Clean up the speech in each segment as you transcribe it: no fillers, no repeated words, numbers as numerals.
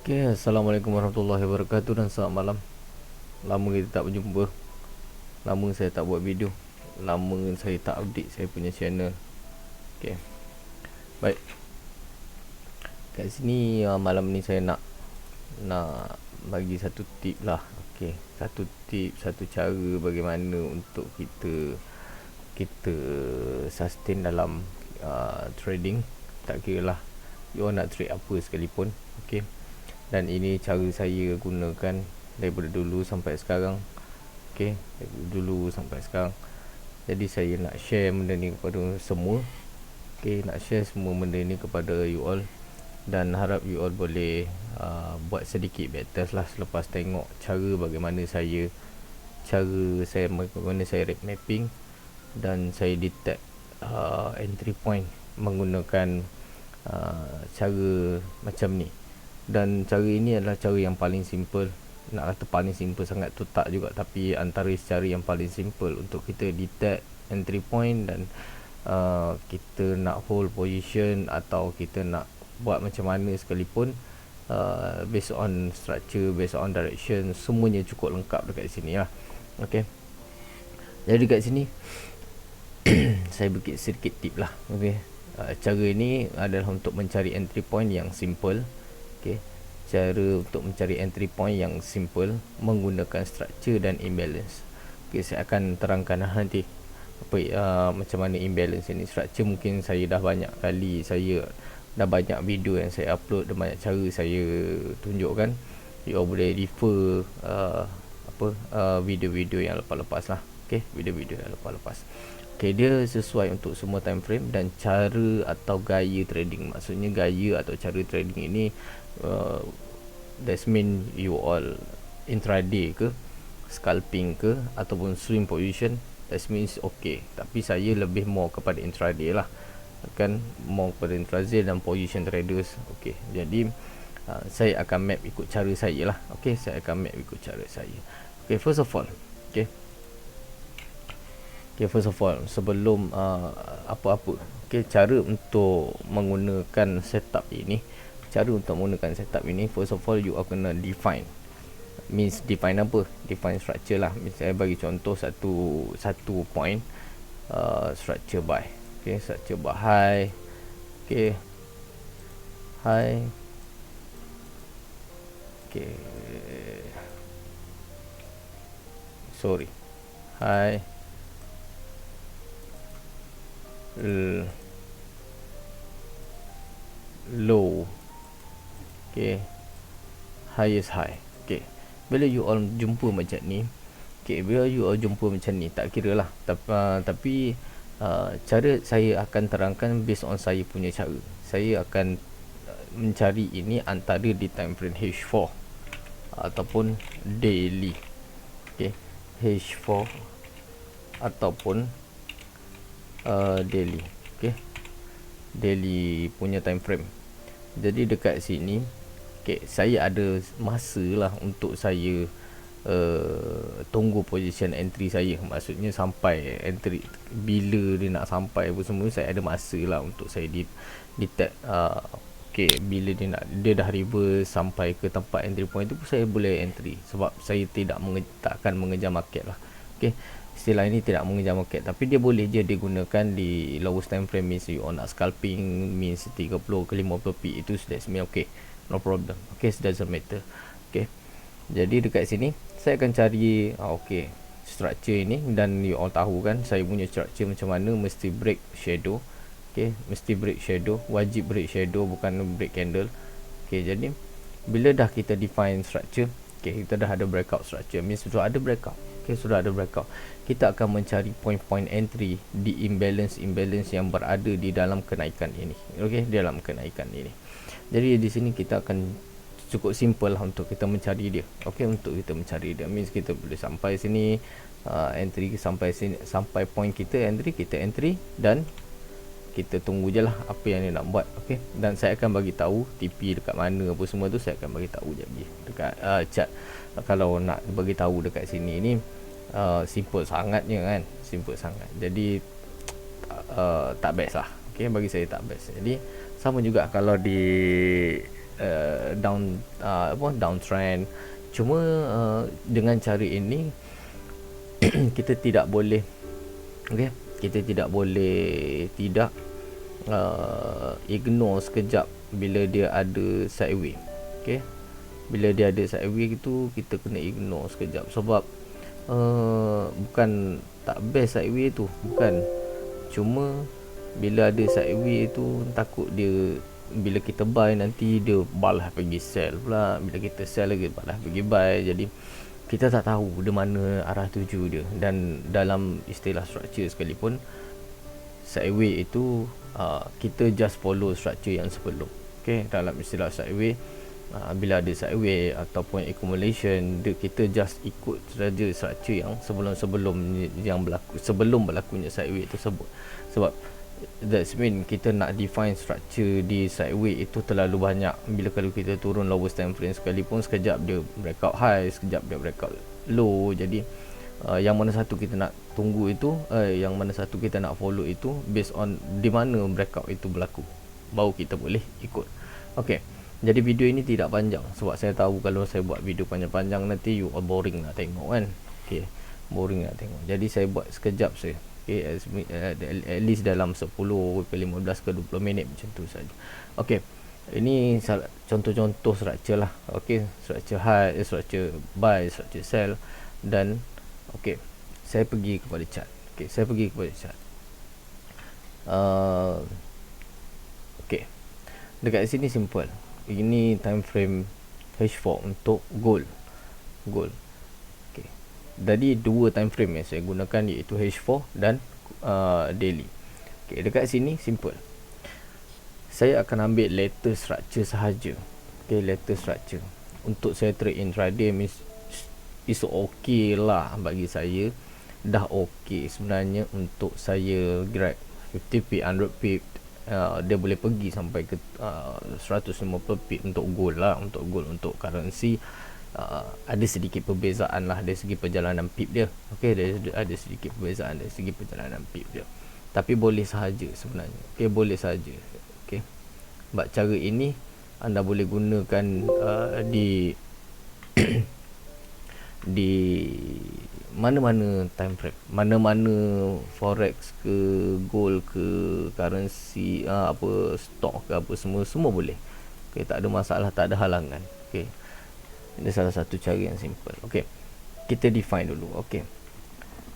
Okay, Assalamualaikum warahmatullahi wabarakatuh dan selamat malam. Lama kita tak berjumpa. Lama saya tak buat video. Lama saya tak update saya punya channel. Okay, baik. Kat sini malam ni saya nak bagi satu tip lah. Okay, satu tip, satu cara bagaimana untuk kita sustain dalam trading. Tak kira lah you nak trade apa sekalipun. Okay, dan ini cara saya gunakan daripada dulu sampai sekarang. Okay, daripada dulu sampai sekarang. Jadi saya nak share benda ni kepada semua. Okay, nak share semua benda ni kepada you all, dan harap you all boleh buat sedikit backtest lah selepas tengok bagaimana saya rate mapping dan saya detect entry point menggunakan cara macam ni. Dan cara ini adalah cara yang paling simple. Nak kata paling simple sangat tu tak juga, tapi antara cara yang paling simple untuk kita detect entry point dan kita nak hold position atau kita nak buat macam mana sekalipun, based on structure, based on direction, semuanya cukup lengkap dekat sini lah. Okay, jadi dekat sini saya bagi sedikit tip lah. Okay, cara ini adalah untuk mencari entry point yang simple. Okay, cara untuk mencari entry point yang simple menggunakan structure dan imbalance. Okay, saya akan terangkan nanti macam mana imbalance ini. Structure mungkin saya dah banyak kali, saya dah banyak video yang saya upload dan banyak cara saya tunjukkan. You all boleh refer video-video yang lepas-lepas lah. Okay, video-video yang lepas-lepas. Okay, dia sesuai untuk semua time frame dan cara atau gaya trading. Maksudnya gaya atau cara trading ini that mean you all intraday ke, scalping ke, ataupun swing position, that means okay. Tapi saya lebih more kepada intraday lah, kan, more kepada intraday dan position traders. Okay, jadi saya akan map ikut cara saya lah. Okay, saya akan map ikut cara saya. Okay, first of all, first of all, sebelum apa-apa, cara untuk menggunakan setup ini. First of all, you are kena define. Means define apa? Define structure lah. Misalnya bagi contoh satu point, structure buy. Okay, structure buy high. Okay, high. Okay, sorry, high, low. Okay, highest high. Okay, bila you all jumpa macam ni, tak kira lah. Tapi cara saya akan terangkan based on saya punya cara. Saya akan mencari ini antara di time frame H4 ataupun daily. Okay, H4 ataupun daily. Okay, daily punya time frame. Jadi dekat sini, saya ada masa lah untuk saya tunggu position entry saya. Maksudnya sampai entry, bila dia nak sampai apa semua, saya ada masa lah untuk saya detect bila dia dah reverse sampai ke tempat entry point tu, saya boleh entry. Sebab saya tak akan mengejar market lah. Istilah ini tidak mengejar market, tapi dia boleh je digunakan di lowest time frame. Means you nak scalping, means 30 ke 50 p, itu that's me. No problem. It doesn't matter. Jadi dekat sini saya akan cari structure ini, dan you all tahu kan saya punya structure macam mana. Mesti break shadow. Mesti break shadow, wajib break shadow, bukan break candle. Jadi bila dah kita define structure, kita dah ada breakout structure, means sudah ada breakout. Sudah ada breakout, kita akan mencari point-point entry di imbalance yang berada di dalam kenaikan ini. Dalam kenaikan ini. Jadi di sini kita akan cukup simple lah untuk kita mencari dia. Untuk kita mencari dia, means kita boleh sampai sini, entry sampai sini, sampai point kita entry, dan kita tunggu je lah apa yang dia nak buat. Dan saya akan bagi tahu TP dekat mana, apa semua tu saya akan bagi tahu je dekat chat. Kalau nak bagi tahu dekat sini ni simple sangatnya kan, simple sangat. Jadi tak best lah. Bagi saya tak best. Jadi sama juga kalau di downtrend. Cuma dengan cara ini kita tidak boleh, okey, kita tidak boleh tidak ignore sekejap bila dia ada sideway. Okey, bila dia ada sideway tu kita kena ignore sekejap, sebab bukan tak best sideway tu, bukan, cuma bila ada sideway tu takut dia, bila kita buy nanti dia balas pergi sell pula, bila kita sell lagi balas pergi buy. Jadi kita tak tahu di mana arah tuju dia. Dan dalam istilah structure sekalipun, sideway itu kita just follow structure yang sebelum. Okay, dalam istilah sideway, bila ada sideway ataupun accumulation, kita just ikut saja structure yang sebelum-sebelum yang berlaku, sebelum berlakunya sideway tersebut. Sebab that's mean kita nak define structure di sideway itu terlalu banyak. Bila kalau kita turun lowest time frame sekalipun, sekejap dia breakout high, sekejap dia breakout low. Jadi yang mana satu kita nak tunggu itu, yang mana satu kita nak follow itu based on di mana breakout itu berlaku, baru kita boleh ikut. Okay, jadi video ini tidak panjang, sebab saya tahu kalau saya buat video panjang-panjang nanti you all boring nak tengok kan. Okay, boring nak tengok, jadi saya buat sekejap saja. Okay, at least dalam 10 ke 15 ke 20 minit macam tu saja. Okay, ini contoh-contoh structure lah. Okay, structure high, structure buy, structure sell. Dan okay, saya pergi kepada chart. Okay, saya pergi kepada chart. Okay, dekat sini simple. Ini time frame H4 untuk gold. Jadi dua time frame yang saya gunakan, iaitu H4 dan daily. Okay, dekat sini simple. Saya akan ambil latest structure sahaja. Okay, latest structure. Untuk saya trade intraday means is okay lah bagi saya. Dah okay sebenarnya untuk saya grab 50 pip, 100 pip. Dia boleh pergi sampai ke 150 pip untuk gold lah. Untuk gold, untuk currency ada sedikit perbezaan lah dari segi perjalanan pip dia. Okey, ada sedikit perbezaan dari segi perjalanan pip dia, tapi boleh sahaja sebenarnya. Okey, boleh sahaja. Okey, sebab cara ini anda boleh gunakan di di mana-mana time frame, mana-mana forex ke, gold ke, currency, apa stock ke, apa semua boleh. Okey, tak ada masalah, tak ada halangan. Okey, ini salah satu cara yang simple. Okey, kita define dulu. Okey,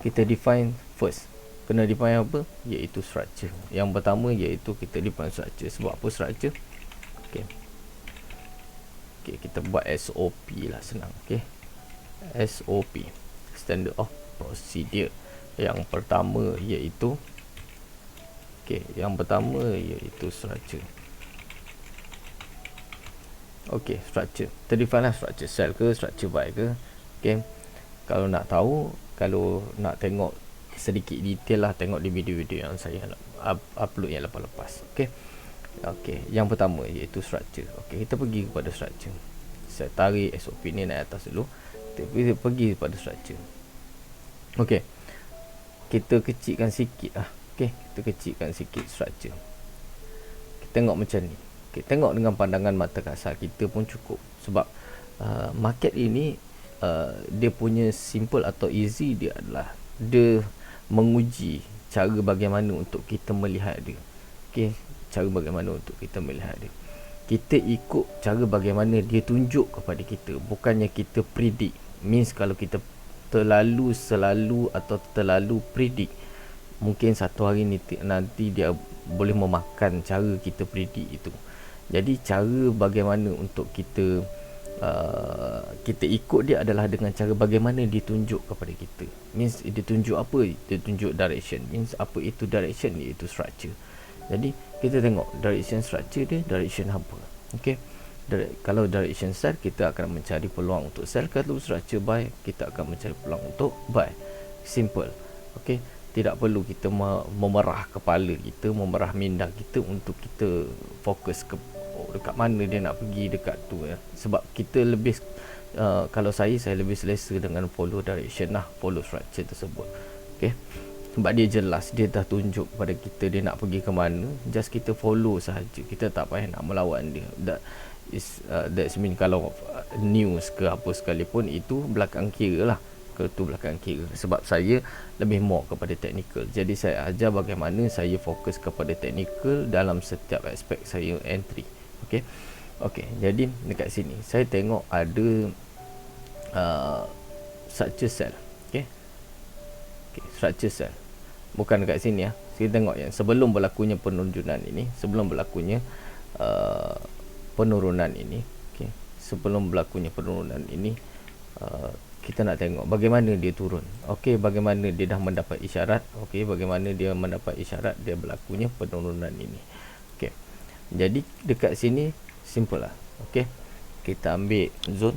kita define first. Kena define apa? Iaitu structure. Yang pertama iaitu kita define structure. Sebab apa structure? Okey, kita buat SOP lah, senang. Okey, SOP, Standard of Procedure. Yang pertama iaitu structure. Okey, structure. Terdefine lah structure sell ke, structure buy ke. Okey, kalau nak tahu, kalau nak tengok sedikit detail lah, tengok di video-video yang saya upload yang lepas-lepas. Okey, yang pertama iaitu structure. Okey, kita pergi kepada structure. Saya tarik SOP ni naik atas dulu. Kita pergi kepada structure. Okey, kita kecilkan sikit lah. Okey, kita kecilkan sikit structure. Kita tengok macam ni. Okay, tengok dengan pandangan mata kasar kita pun cukup. Sebab market ini dia punya simple atau easy dia adalah dia menguji cara bagaimana untuk kita melihat dia. Okay, cara bagaimana untuk kita melihat dia. Kita ikut cara bagaimana dia tunjuk kepada kita, bukannya kita predict. Means kalau kita terlalu atau terlalu predict, mungkin satu hari nanti dia boleh memakan cara kita predict itu. Jadi cara bagaimana untuk kita ikut dia adalah dengan cara bagaimana dia tunjuk kepada kita. Means dia tunjuk apa? Dia tunjuk direction. Means apa itu direction? Iaitu structure. Jadi kita tengok direction structure dia, direction apa. Okey, kalau direction sell, kita akan mencari peluang untuk sell. Kalau structure buy, kita akan mencari peluang untuk buy. Simple. Okey, tidak perlu kita memerah kepala kita, memerah minda kita untuk kita fokus ke dekat mana dia nak pergi, dekat tu ya. Sebab kita lebih kalau saya lebih selesa dengan follow direction lah, follow structure tersebut. Okey, sebab dia jelas, dia dah tunjuk kepada kita dia nak pergi ke mana, just kita follow sahaja. Kita tak payah nak melawan dia. That's mean kalau news ke apa sekalipun itu belakang kira lah, itu belakang kira, sebab saya lebih more kepada technical. Jadi saya ajar bagaimana saya fokus kepada technical dalam setiap aspek saya entry. Okey. Okey, jadi dekat sini saya tengok ada structure cell. Okey. Okey, structure cell. Bukan dekat sini ya. Kita tengok yang sebelum berlakunya penurunan ini, sebelum berlakunya penurunan ini, okey. Sebelum berlakunya penurunan ini, kita nak tengok bagaimana dia turun. Okey, bagaimana dia dah mendapat isyarat. Okey, bagaimana dia mendapat isyarat dia berlakunya penurunan ini. Okey. Jadi dekat sini simple lah. Okey. Kita ambil zone.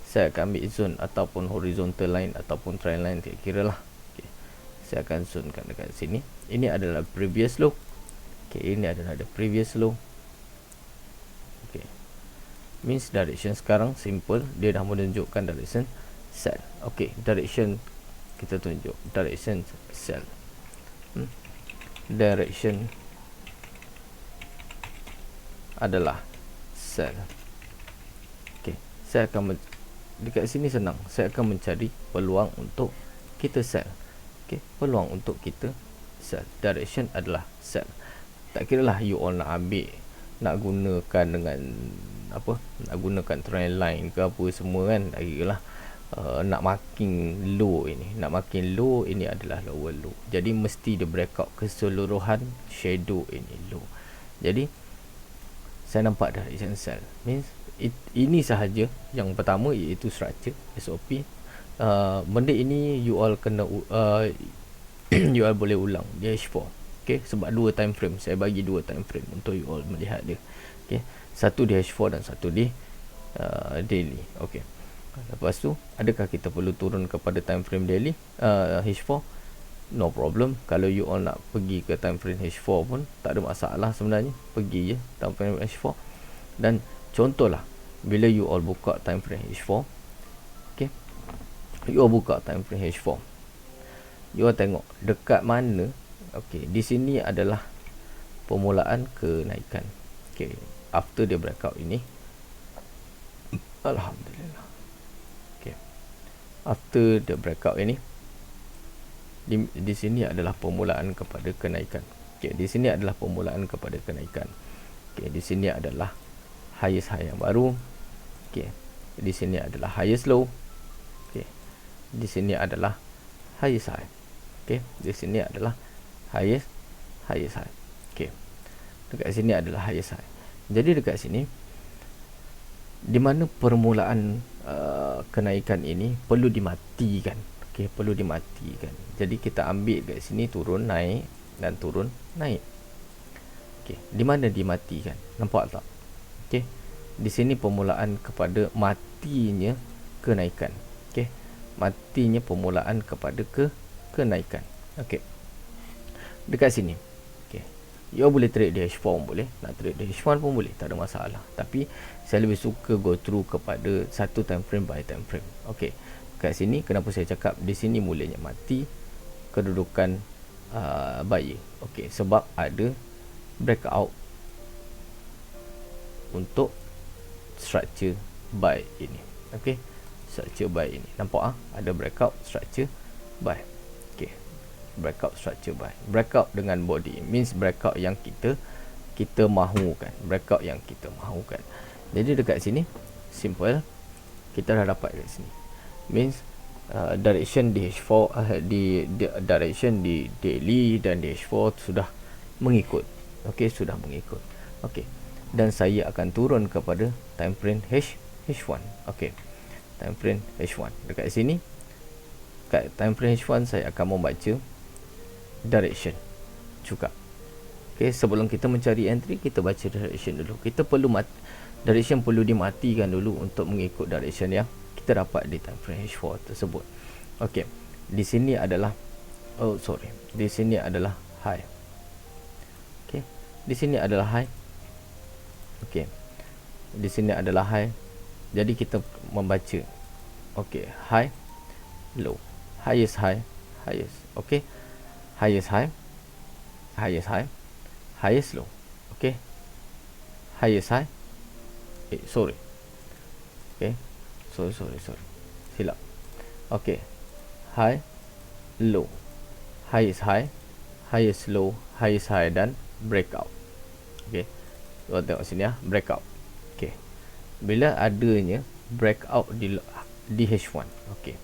Saya akan ambil zone ataupun horizontal line ataupun trend line, kira lah. Okey. Saya akan zonekan dekat sini. Ini adalah previous low. Okey, ini adalah the previous low. Okey. Means direction sekarang simple, dia dah menunjukkan direction sell. Okey, direction kita tunjuk direction sell. Direction adalah sell. Okey, saya akan dekat sini senang. Saya akan mencari peluang untuk kita sell. Okey, peluang untuk kita sell. Direction adalah sell. Tak kira lah you all nak ambil, nak gunakan dengan apa, nak gunakan trend line ke apa semua kan, tak kira lah. Nak marking low ini, nak marking low ini adalah lower low. Jadi mesti dia breakout keseluruhan shadow ini low. Jadi saya nampak direction sell. Means ini sahaja yang pertama, iaitu structure SOP. Benda ini you all kena you all boleh ulang di H4. Okay, sebab dua time frame, saya bagi dua time frame untuk you all melihat dia. Okay, satu di H4 dan satu di daily. Okay, lepas tu adakah kita perlu turun kepada time frame daily H4? No problem. Kalau you all nak pergi ke time frame H4 pun tak ada masalah sebenarnya, pergi je time frame H4. Dan contohlah bila you all buka time frame H4, okay, you all buka time frame H4, you all tengok dekat mana. Okey, di sini adalah permulaan kenaikan. Okey, after dia breakout ini, alhamdulillah. Okey, after dia breakout ini, di sini adalah permulaan kepada kenaikan. Okey, di sini adalah permulaan kepada kenaikan. Okey, di sini adalah highest high yang baru. Okey, di sini adalah highest low. Okey, di sini adalah highest high. Okey, di sini adalah highest high. Okey, dekat sini adalah highest high. Jadi dekat sini, di mana permulaan kenaikan ini perlu dimatikan. Okey, perlu dimatikan. Jadi kita ambil dekat sini turun naik dan turun naik. Okey, di mana dimatikan? Nampak tak? Okey, di sini permulaan kepada matinya kenaikan. Okey, matinya permulaan kepada kenaikan. Okey, dekat sini. Okey, you boleh trade di H4 pun boleh, nak trade di H1 pun boleh, tak ada masalah. Tapi saya lebih suka go through kepada satu time frame by time frame. Okey, kat sini kenapa saya cakap di sini mulanya mati kedudukan buyer. Okey, sebab ada breakout untuk structure buy ini. Okey, structure buy ini nampak ada breakout structure buy. Okey, breakout structure buy, breakout dengan body means breakout yang kita mahukan, breakout yang kita mahukan. Jadi dekat sini simple, kita dah dapat dekat sini means direction di H4 di direction di daily dan di H4 sudah mengikut. Okey, sudah mengikut. Okey, dan saya akan turun kepada time frame H1. Okey, time frame H1 dekat sini. Kat time frame H1 saya akan membaca direction juga. Okey, sebelum kita mencari entry, kita baca direction dulu. Kita perlu direction perlu dimatikan dulu untuk mengikut direction yang kita dapat di time frame H4 tersebut. Okey, di sini adalah di sini adalah high. Okey, di sini adalah high. Okey, di sini adalah high. Jadi kita membaca okey, high low, highest high, highest. Okey, highest high, highest high, highest low. Okey, highest high, sorry. Okay, sorry, silap. Okay, high, low, high is high, high is low, high is high, dan breakout. Okay, so tengok sini ya, breakout. Okay, bila adanya breakout di H1, okay,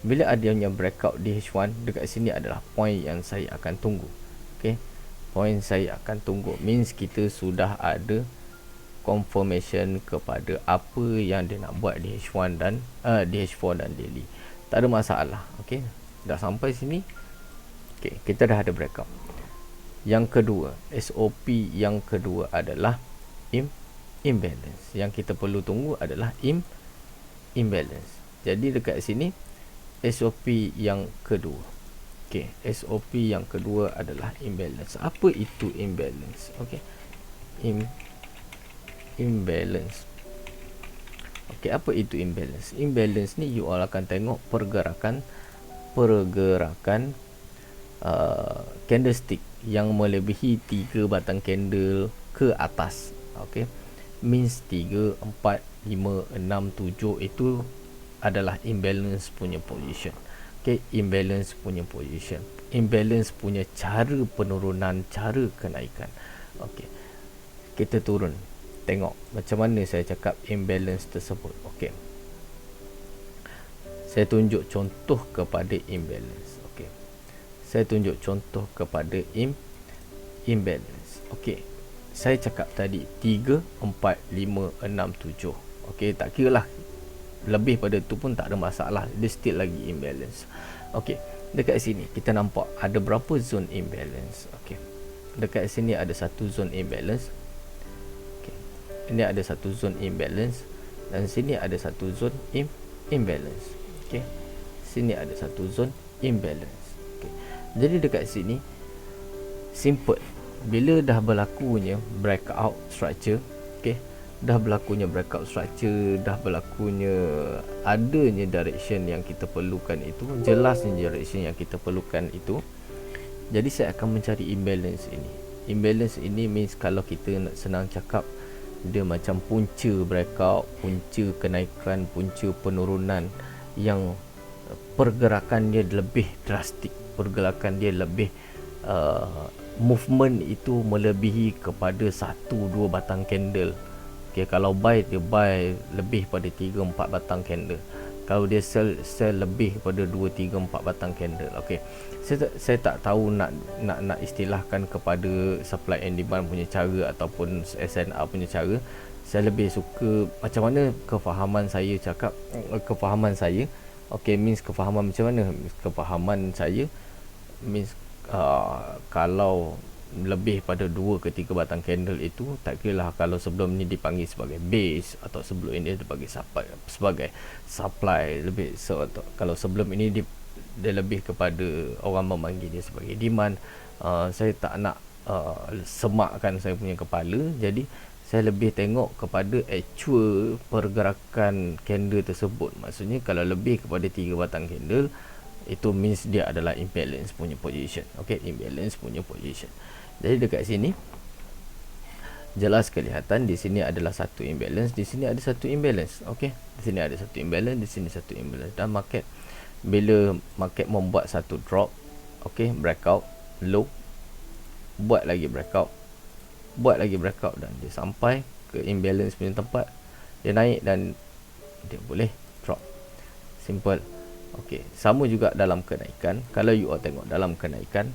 bila adanya breakout di H1, dekat sini adalah point yang saya akan tunggu. Okay, point saya akan tunggu means kita sudah ada confirmation kepada apa yang dia nak buat di H1 dan di H4 dan daily. Tak ada masalah. Okay, dah sampai sini. Okay, kita dah ada breakout. Yang kedua, SOP yang kedua adalah imbalance. Yang kita perlu tunggu adalah imbalance. Jadi dekat sini SOP yang kedua. Okay, SOP yang kedua adalah imbalance. Apa itu imbalance? Okay, imbalance. Okay, apa itu imbalance? Imbalance ni you all akan tengok pergerakan candlestick yang melebihi 3 batang candle ke atas. Okay, means 3, 4, 5, 6, 7 itu adalah imbalance punya position. Okay, imbalance punya position, imbalance punya cara penurunan, cara kenaikan. Okay, kita turun, tengok macam mana saya cakap imbalance tersebut. Okay, saya tunjuk contoh kepada imbalance. Okay, saya tunjuk contoh kepada imbalance. Okay, saya cakap tadi 3, 4, 5, 6, 7. Okay, tak kira lah lebih pada tu pun tak ada masalah, dia still lagi imbalance. Okay, dekat sini kita nampak ada berapa zone imbalance. Okay, dekat sini ada satu zone imbalance. Okay, ini ada satu zone imbalance, dan sini ada satu zone imbalance. Okay, sini ada satu zone imbalance. Okay, jadi dekat sini simple, bila dah berlakunya breakout structure, okay, dah berlakunya breakout structure, dah berlakunya adanya direction yang kita perlukan itu, jelasnya direction yang kita perlukan itu, jadi saya akan mencari imbalance ini. Imbalance ini means kalau kita nak senang cakap, dia macam punca breakout, punca kenaikan, punca penurunan yang pergerakan dia lebih drastik, pergerakan dia lebih movement itu melebihi kepada 1-2 batang candle. Okay, kalau buy, dia buy lebih pada 3-4 batang candle. Kalau dia sell lebih pada 2-3-4 batang candle. Okay, saya tak tahu nak istilahkan kepada supply and demand punya cara ataupun SNR punya cara. Saya lebih suka macam mana kefahaman saya cakap, kefahaman saya. Okay, means kefahaman macam mana? Kefahaman saya means kalau lebih pada 2 ke 3 batang candle itu, tak kira lah kalau sebelum ni dipanggil sebagai base atau sebelum ini dipanggil sebagai supply lebih, so, kalau sebelum ini dia lebih kepada orang memanggil dia sebagai demand. Saya tak nak semakkan saya punya kepala, jadi saya lebih tengok kepada actual pergerakan candle tersebut. Maksudnya kalau lebih kepada 3 batang candle, itu means dia adalah imbalance punya position. Okay, imbalance punya position. Jadi dekat sini jelas kelihatan di sini adalah satu imbalance, di sini ada satu imbalance. Okey, di sini ada satu imbalance, di sini satu imbalance. Dan market, bila market membuat satu drop, okey, breakout low, buat lagi breakout, dan dia sampai ke imbalance punya tempat, dia naik dan dia boleh drop. Simple. Okey, sama juga dalam kenaikan. Kalau you all tengok dalam kenaikan,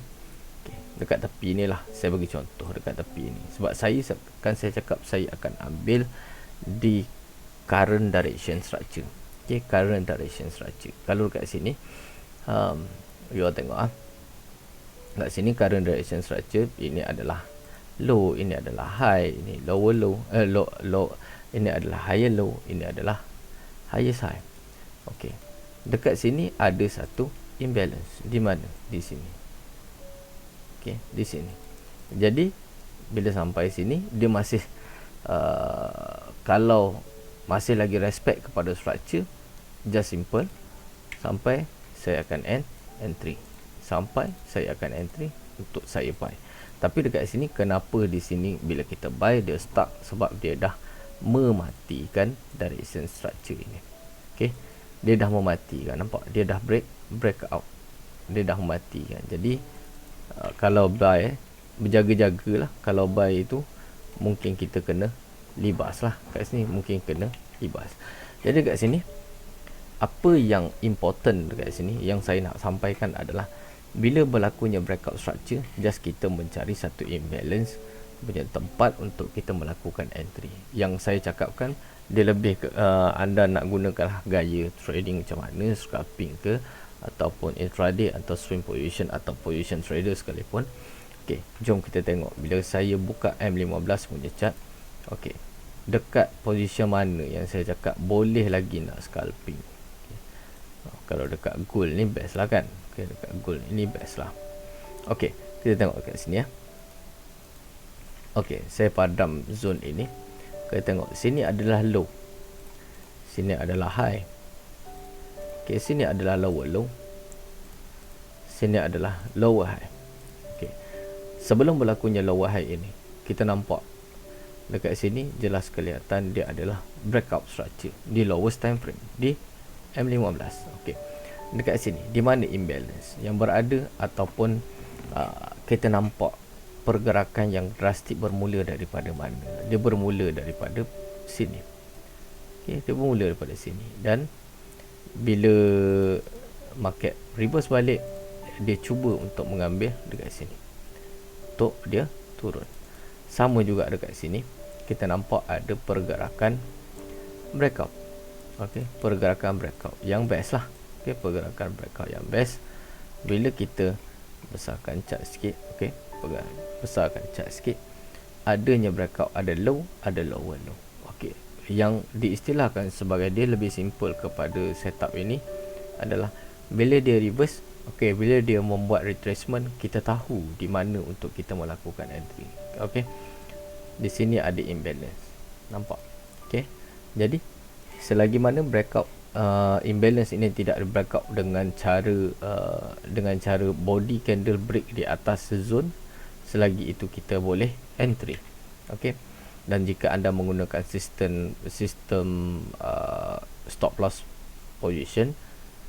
dekat tepi ni lah, saya bagi contoh dekat tepi ni, sebab saya cakap saya akan ambil di current direction structure. Okay, current direction structure. Kalau dekat sini you all tengok dekat sini current direction structure, ini adalah low, ini adalah high, ini lower low, low, ini adalah higher low, ini adalah highest high. Okay, dekat sini ada satu imbalance. Di mana? Di sini. Okay, di sini. Jadi bila sampai sini, dia masih kalau masih lagi respect kepada structure, just simple, sampai saya akan entry, sampai saya akan entry untuk saya buy. Tapi dekat sini, kenapa di sini bila kita buy dia stuck? Sebab dia dah mematikan direction structure ini. Okay, dia dah mematikan, nampak? Dia dah break out, dia dah mematikan. Jadi kalau buy, berjaga-jagalah. Kalau buy itu mungkin kita kena libas lah. Kat sini mungkin kena libas. Jadi kat sini apa yang important dekat sini yang saya nak sampaikan adalah bila berlakunya breakout structure, just kita mencari satu imbalance punya tempat untuk kita melakukan entry. Yang saya cakapkan dia lebih ke anda nak gunakan gaya trading macam mana, scalping ke ataupun intraday atau swing position atau position trader sekalipun. Okey, jom kita tengok bila saya buka M15 punya chart. Okey, dekat position mana yang saya cakap boleh lagi nak scalping. Kalau dekat gold ni best lah kan. Okay, dekat gold ini best lah. Ok, kita tengok kat sini ya. Ok, saya padam zone ini. Kita tengok sini adalah low, sini adalah high. Ok, sini adalah lower low, sini adalah lower high. Ok, sebelum berlakunya lower high ini, kita nampak dekat sini jelas kelihatan dia adalah breakout structure di lowest time frame di M15. Okey. Dekat sini di mana imbalance yang berada ataupun kita nampak pergerakan yang drastik bermula daripada mana? Dia bermula daripada sini. Okey, dia bermula daripada sini dan bila market reverse balik, dia cuba untuk mengambil dekat sini. Untuk dia turun. Sama juga dekat sini, kita nampak ada pergerakan breakout. Okey, pergerakan breakout yang best lah. Okey, pergerakan breakout yang best. Bila kita besarkan chart sikit, okey, besarkan chart sikit, adanya breakout, ada low, ada lower low. Okey, yang diistilahkan sebagai dia lebih simple kepada setup ini adalah bila dia reverse, okey, bila dia membuat retracement, kita tahu di mana untuk kita melakukan entry. Okey, di sini ada imbalance, nampak? Okey, jadi selagi mana breakout imbalance ini tidak breakout dengan cara body candle break di atas zone, selagi itu kita boleh entry. Okey, dan jika anda menggunakan sistem stop loss position,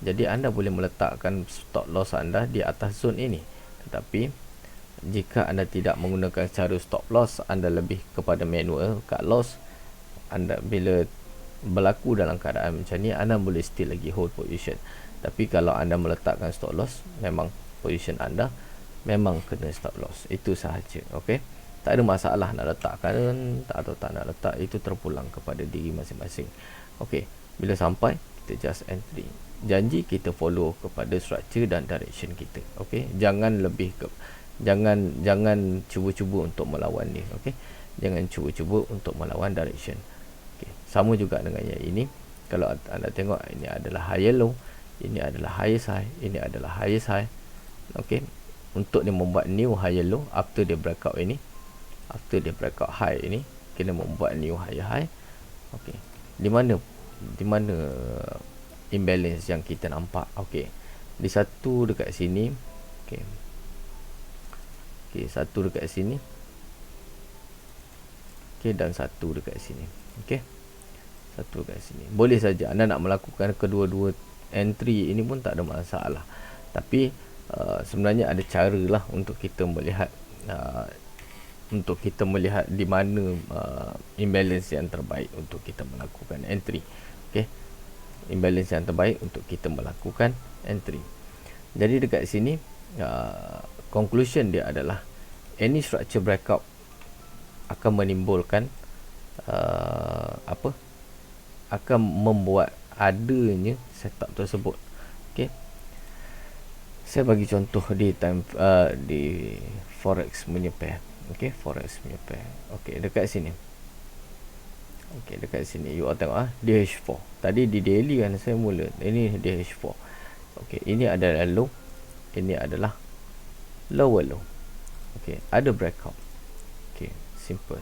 jadi anda boleh meletakkan stop loss anda di atas zone ini. Tetapi jika anda tidak menggunakan cara stop loss, anda lebih kepada manual cut loss, anda bila berlaku dalam keadaan macam ni, anda boleh still lagi hold position. Tapi kalau anda meletakkan stop loss, memang position anda memang kena stop loss. Itu sahaja. Okey, tak ada masalah nak letakkan atau tak nak letak, itu terpulang kepada diri masing-masing. Okey, bila sampai kita just entry. Janji kita follow kepada structure dan direction kita. Okey, jangan cuba-cuba untuk melawan dia. Okey, jangan cuba-cuba untuk melawan direction. Sama juga dengan yang ini. Kalau anda tengok, ini adalah higher low, ini adalah highest high, ini adalah highest high. Okey, untuk dia membuat new higher low after dia breakout ini, after dia breakout high ini, kena membuat new higher high. Okey, di mana imbalance yang kita nampak? Okey, di satu dekat sini. Okey, satu dekat sini. Okey, dan satu dekat sini. Okey, satu kat sini. Boleh saja anda nak melakukan kedua-dua entry ini pun tak ada masalah. Tapi sebenarnya ada cara lah untuk kita melihat di mana imbalance yang terbaik untuk kita melakukan entry. Okey, imbalance yang terbaik untuk kita melakukan entry. Jadi dekat sini conclusion dia adalah any structure breakout akan menimbulkan akan membuat adanya setup tersebut. Okey, saya bagi contoh di di forex punya pair. Okey, forex punya pair. Okey, dekat sini. Okey, dekat sini you all tengok DH4. Tadi di daily kan saya mula. Ini DH4. Okey, ini adalah low, ini adalah lower low. Okey, ada breakout. Okey, simple.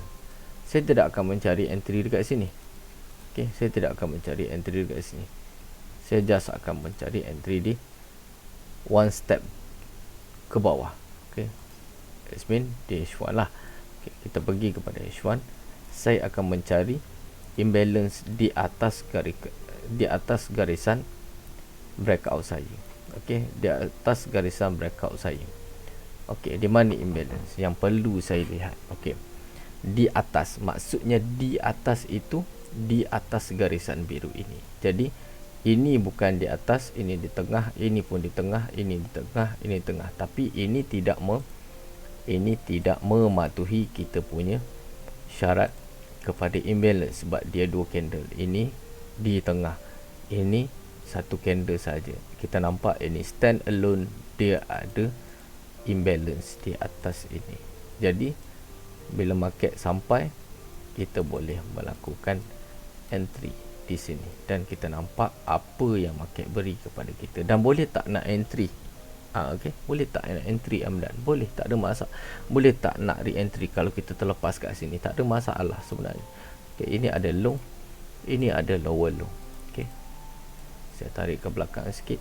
Saya tidak akan mencari entry dekat sini. Okey, saya tidak akan mencari entry dekat sini. Saya just akan mencari entry di one step ke bawah. Okey, it mean di H1 lah. Okey, kita pergi kepada H1. Saya akan mencari imbalance di atas garisan breakout saya. Okey, di atas garisan breakout saya. Okey, di mana imbalance yang perlu saya lihat? Okey, di atas, maksudnya di atas itu di atas garisan biru ini. Jadi ini bukan di atas, ini di tengah, ini pun di tengah, ini di tengah, ini di tengah, tapi ini tidak mematuhi kita punya syarat kepada imbalance sebab dia dua candle. Ini di tengah, ini satu candle saja. Kita nampak ini stand alone, dia ada imbalance di atas ini. Jadi bila market sampai, kita boleh melakukan entry di sini dan kita nampak apa yang market beri kepada kita. Dan boleh tak nak entry? Okey, boleh tak nak entry Amdan? Boleh, tak ada masalah. Boleh tak nak re-entry kalau kita terlepas kat sini? Tak ada masalah sebenarnya. Okey, ini ada low, ini ada lower low. Okey, saya tarik ke belakang sikit.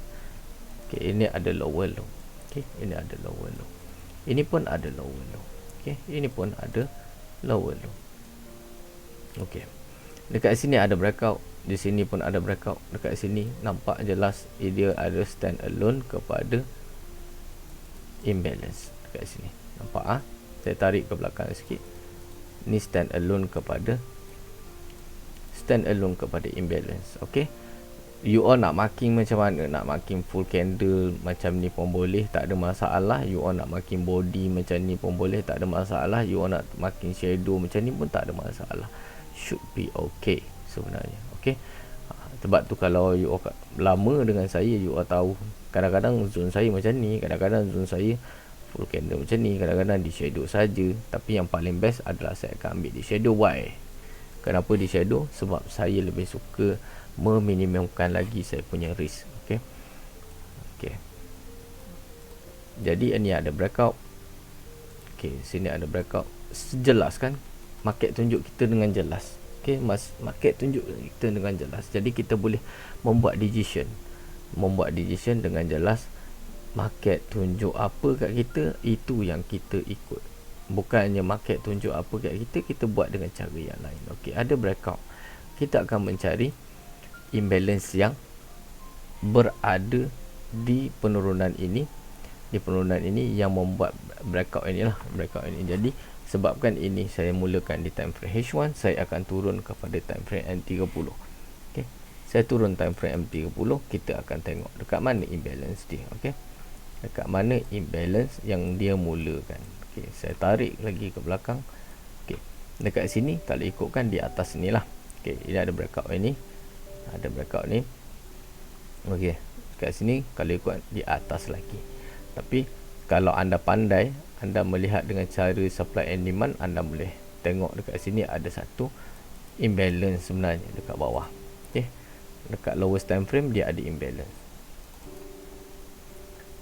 Okey, ini ada lower low. Okey, ini ada lower low. Ini pun ada lower low. Okey, ini pun ada lower low. Okey, dekat sini ada breakout, di sini pun ada breakout. Dekat sini nampak jelas dia ada stand alone kepada imbalance. Dekat sini nampak saya tarik ke belakang sikit. Ni stand alone kepada imbalance. Okey, you all nak marking macam mana? Nak marking full candle macam ni pun boleh, tak ada masalah. You all nak marking body macam ni pun boleh, tak ada masalah. You all nak marking shadow macam ni pun tak ada masalah. Should be okay sebenarnya. Okey, sebab tu kalau you all lama dengan saya, you all tahu kadang-kadang zone saya macam ni, kadang-kadang zone saya full candle macam ni, kadang-kadang di shadow saja. Tapi yang paling best adalah saya akan ambil di shadow. Why? Kenapa di shadow? Sebab saya lebih suka meminimumkan lagi saya punya risk. Okey, okey, jadi ini ada breakout. Okey, sini ada breakout. Jelas kan? Market tunjuk kita dengan jelas. Okey, market tunjuk kita dengan jelas. Jadi kita boleh membuat decision dengan jelas. Market tunjuk apa kat kita, itu yang kita ikut. Bukannya market tunjuk apa kat kita, kita buat dengan cara yang lain. Okey, ada breakout, kita akan mencari imbalance yang berada di penurunan ini, yang membuat breakout ini. Jadi sebabkan ini saya mulakan di time frame H1, saya akan turun kepada time frame M30. Okey, saya turun time frame M30, kita akan tengok dekat mana imbalance dia. Okey, dekat mana imbalance yang dia mulakan. Okey, saya tarik lagi ke belakang. Okey, dekat sini kalau ikutkan di atas ni lah. Okey, ini ada breakout ini, ada breakout ni. Okey, dekat sini kalau ikut di atas lagi. Tapi kalau anda pandai, anda melihat dengan cara supply and demand, anda boleh tengok dekat sini ada satu imbalance sebenarnya dekat bawah. Okey, dekat lowest time frame dia ada imbalance.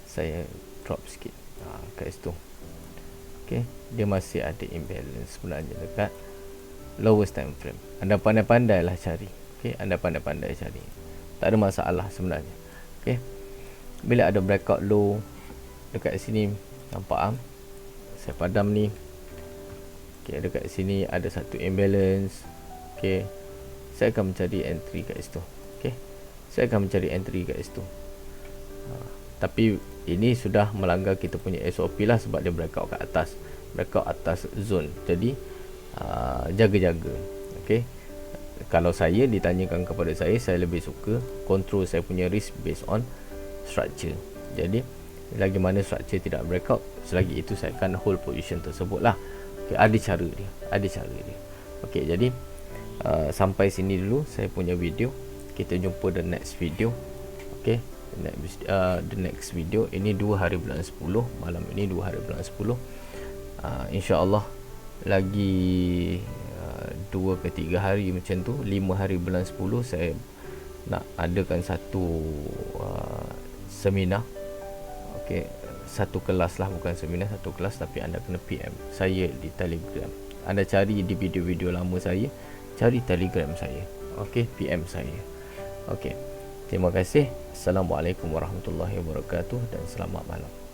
Saya drop sikit kat situ. Okey, dia masih ada imbalance sebenarnya dekat lowest time frame. Anda pandai-pandailah cari. Okey, anda pandai-pandai cari, tak ada masalah sebenarnya. Okey, bila ada breakout low dekat sini, nampak saya padam ni. Okey, dekat sini ada satu imbalance. Okey, saya akan mencari entry kat situ. Okey, saya akan mencari entry kat situ. Tapi ini sudah melanggar kita punya SOP lah, sebab dia breakout kat atas, breakout atas zone. Jadi jaga-jaga. Okey, kalau saya ditanyakan kepada saya lebih suka control saya punya risk based on structure. Jadi lagi mana structure tidak breakout, selagi itu saya akan hold position tersebut lah. Okay, ada cara dia. Okey, jadi sampai sini dulu saya punya video. Kita jumpa the next video. Okey, the next video. Ini 2 hari bulan 10, malam ini 2 hari bulan 10. InsyaAllah lagi 2 ke 3 hari macam tu, 5 hari bulan 10 saya nak adakan satu seminar. Okey, satu kelas lah, bukan seminar, satu kelas. Tapi anda kena PM saya di Telegram. Anda cari di video-video lama saya, cari Telegram saya. Okey, PM saya. Okey, terima kasih. Assalamualaikum warahmatullahi wabarakatuh dan selamat malam.